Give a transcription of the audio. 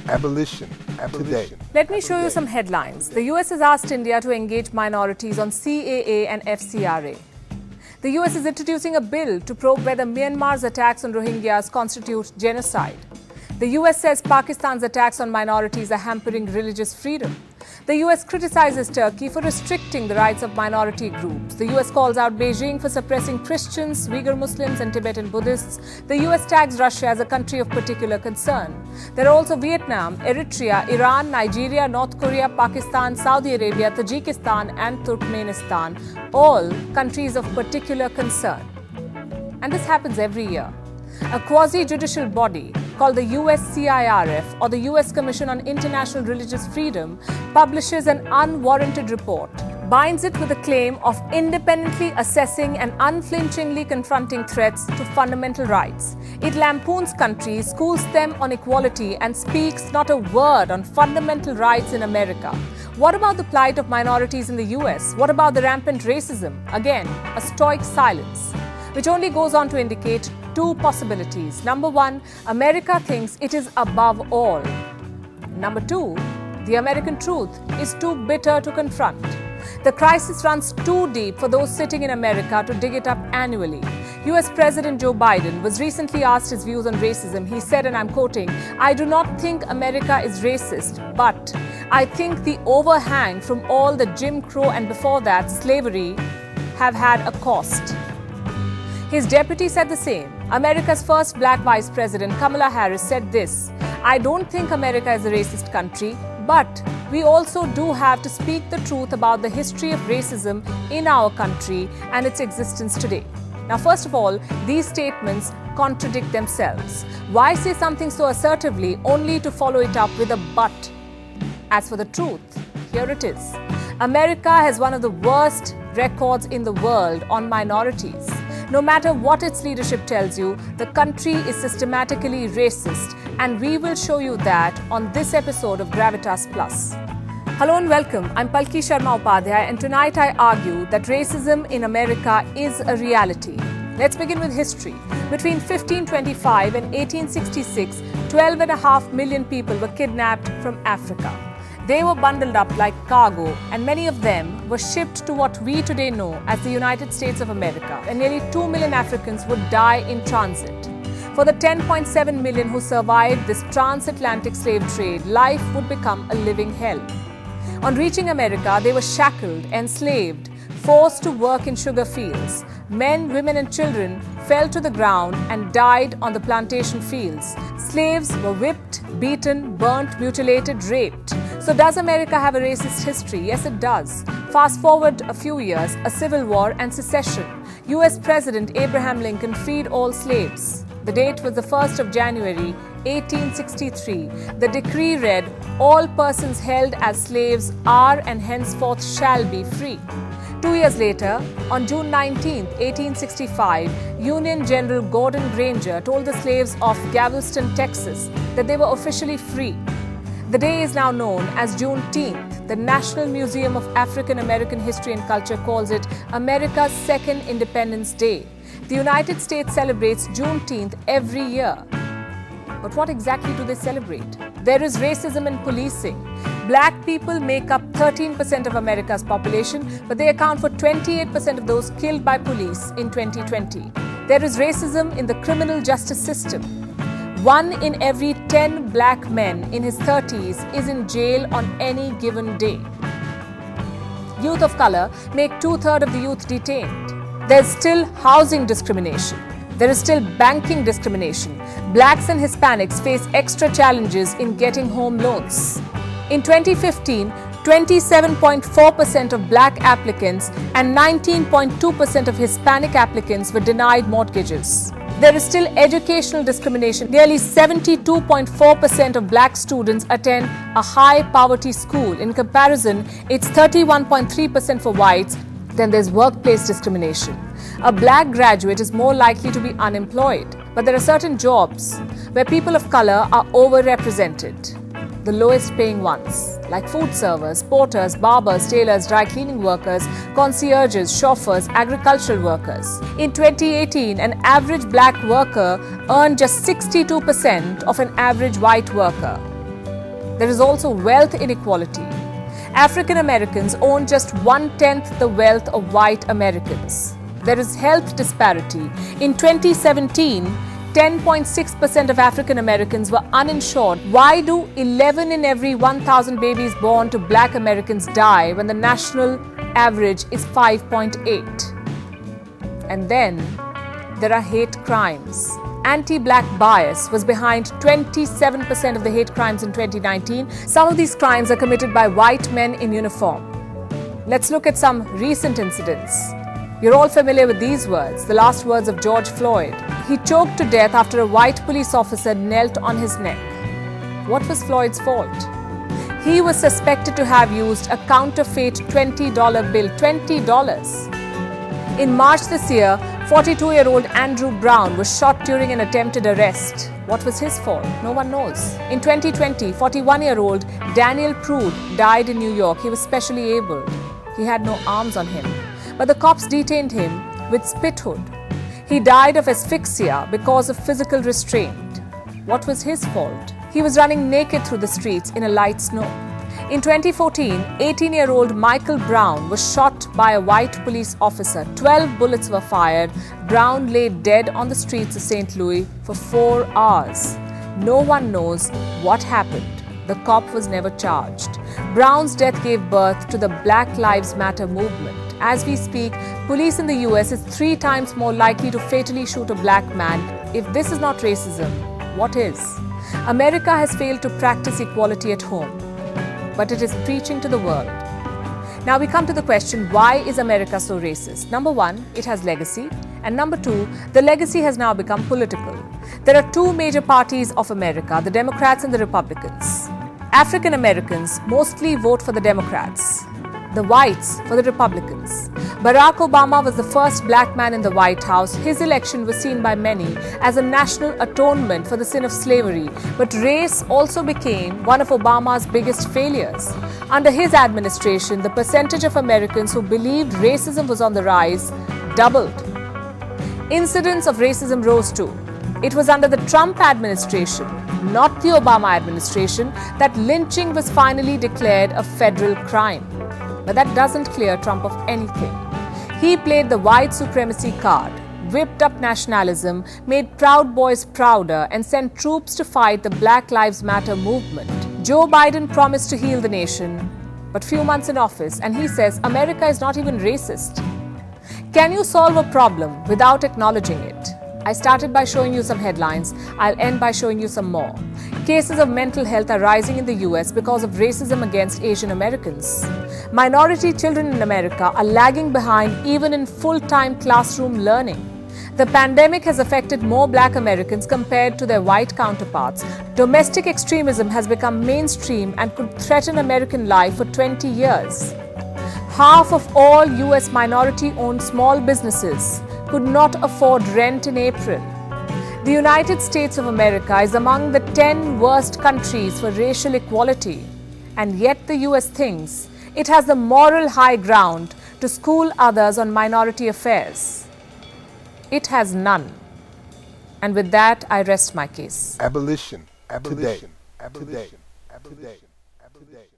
Abolition. Today. Let me show you some headlines. The US has asked India to engage minorities on CAA and FCRA. The US is introducing a bill to probe whether Myanmar's attacks on Rohingyas constitute genocide. The US says Pakistan's attacks on minorities are hampering religious freedom. The US criticizes Turkey for restricting the rights of minority groups. The US calls out Beijing for suppressing Christians, Uyghur Muslims and Tibetan Buddhists. The US tags Russia as a country of particular concern. There are also Vietnam, Eritrea, Iran, Nigeria, North Korea, Pakistan, Saudi Arabia, Tajikistan and Turkmenistan, all countries of particular concern. And this happens every year. A quasi-judicial body called the USCIRF, or the US Commission on International Religious Freedom, publishes an unwarranted report, binds it with a claim of independently assessing and unflinchingly confronting threats to fundamental rights. It lampoons countries, schools them on equality, and speaks not a word on fundamental rights in America. What about the plight of minorities in the US? What about the rampant racism? Again, a stoic silence, which only goes on to indicate two possibilities. Number one, America thinks it is above all. Number two, the American truth is too bitter to confront. The crisis runs too deep for those sitting in America to dig it up annually. US President Joe Biden was recently asked his views on racism. He said, and I'm quoting, "I do not think America is racist, but I think the overhang from all the Jim Crow and before that slavery have had a cost." His deputy said the same. America's first black vice president, Kamala Harris, said this: "I don't think America is a racist country, but we also do have to speak the truth about the history of racism in our country and its existence today." Now, first of all, these statements contradict themselves. Why say something so assertively only to follow it up with a but? As for the truth, here it is. America has one of the worst records in the world on minorities. No matter what its leadership tells you, the country is systematically racist, and we will show you that on this episode of Gravitas Plus. Hello and welcome. I'm Palki Sharma Upadhyay, and tonight I argue that racism in America is a reality. Let's begin with history. Between 1525 and 1866, 12.5 million people were kidnapped from Africa. They were bundled up like cargo, and many of them were shipped to what we today know as the United States of America, and nearly 2 million Africans would die in transit. For the 10.7 million who survived this transatlantic slave trade, life would become a living hell. On reaching America, they were shackled, enslaved, forced to work in sugar fields. Men, women and children fell to the ground and died on the plantation fields. Slaves were whipped, beaten, burnt, mutilated, raped. So does America have a racist history? Yes, it does. Fast forward a few years, a civil war and secession. US President Abraham Lincoln freed all slaves. The date was the 1st of January, 1863. The decree read, "All persons held as slaves are and henceforth shall be free." 2 years later, on June 19, 1865, Union General Gordon Granger told the slaves of Galveston, Texas, that they were officially free. The day is now known as Juneteenth. The National Museum of African American History and Culture calls it America's second Independence Day. The United States celebrates Juneteenth every year. But what exactly do they celebrate? There is racism in policing. Black people make up 13% of America's population, but they account for 28% of those killed by police in 2020. There is racism in the criminal justice system. 1 in every 10 black men in his 30s is in jail on any given day. Youth of color make 2/3 of the youth detained. There's still housing discrimination. There is still banking discrimination. Blacks and Hispanics face extra challenges in getting home loans. In 2015, 27.4% of black applicants and 19.2% of Hispanic applicants were denied mortgages. There is still educational discrimination. Nearly 72.4% of black students attend a high poverty school. In comparison, it's 31.3% for whites. Then there's workplace discrimination. A black graduate is more likely to be unemployed. But there are certain jobs where people of color are overrepresented. The lowest paying ones, like food servers, porters, barbers, tailors, dry cleaning workers, concierges, chauffeurs, agricultural workers. In 2018, an average black worker earned just 62% of an average white worker. there is also wealth inequality. African Americans own just 1/10 the wealth of white Americans. There is health disparity. In 2017, 10.6% of African Americans were uninsured. Why do 11 in every 1,000 babies born to black Americans die when the national average is 5.8? And then there are hate crimes. Anti-black bias was behind 27% of the hate crimes in 2019. Some of these crimes are committed by white men in uniform. Let's look at some recent incidents. You're all familiar with these words, the last words of George Floyd. He choked to death after a white police officer knelt on his neck. What was Floyd's fault? He was suspected to have used a counterfeit $20 bill, $20. In March this year, 42-year-old Andrew Brown was shot during an attempted arrest. What was his fault? No one knows. In 2020, 41-year-old Daniel Prude died in New York. He was specially abled. He had no arms on him, but the cops detained him with spit hood. He died of asphyxia because of physical restraint. What was his fault? He was running naked through the streets in a light snow. In 2014, 18-year-old Michael Brown was shot by a white police officer. 12 bullets were fired. Brown lay dead on the streets of St. Louis for 4 hours. No one knows what happened. The cop was never charged. Brown's death gave birth to the Black Lives Matter movement. As we speak, police in the US is 3 times more likely to fatally shoot a black man. If this is not racism, what is? America has failed to practice equality at home, but it is preaching to the world. Now we come to the question, why is America so racist? Number one, it has legacy. And number two, the legacy has now become political. There are 2 major parties of America, the Democrats and the Republicans. African Americans mostly vote for the Democrats, the whites for the Republicans. Barack Obama was the first black man in the White House. His election was seen by many as a national atonement for the sin of slavery. But race also became one of Obama's biggest failures. Under his administration, the percentage of Americans who believed racism was on the rise doubled. Incidents of racism rose too. It was under the Trump administration, not the Obama administration, that lynching was finally declared a federal crime. But that doesn't clear Trump of anything. He played the white supremacy card, whipped up nationalism, made Proud Boys prouder, and sent troops to fight the Black Lives Matter movement. Joe Biden promised to heal the nation, but few months in office, and he says America is not even racist. Can you solve a problem without acknowledging it? I started by showing you some headlines. I'll end by showing you some more. Cases of mental health are rising in the US because of racism against Asian Americans. Minority children in America are lagging behind even in full-time classroom learning. The pandemic has affected more black Americans compared to their white counterparts. Domestic extremism has become mainstream and could threaten American life for 20 years. Half of all US minority-owned small businesses could not afford rent in April. The United States of America is among the 10 worst countries for racial equality, and yet the US thinks it has the moral high ground to school others on minority affairs. It has none. And with that, I rest my case. Abolition. Abolition. Abolition. Abolition. Abolition.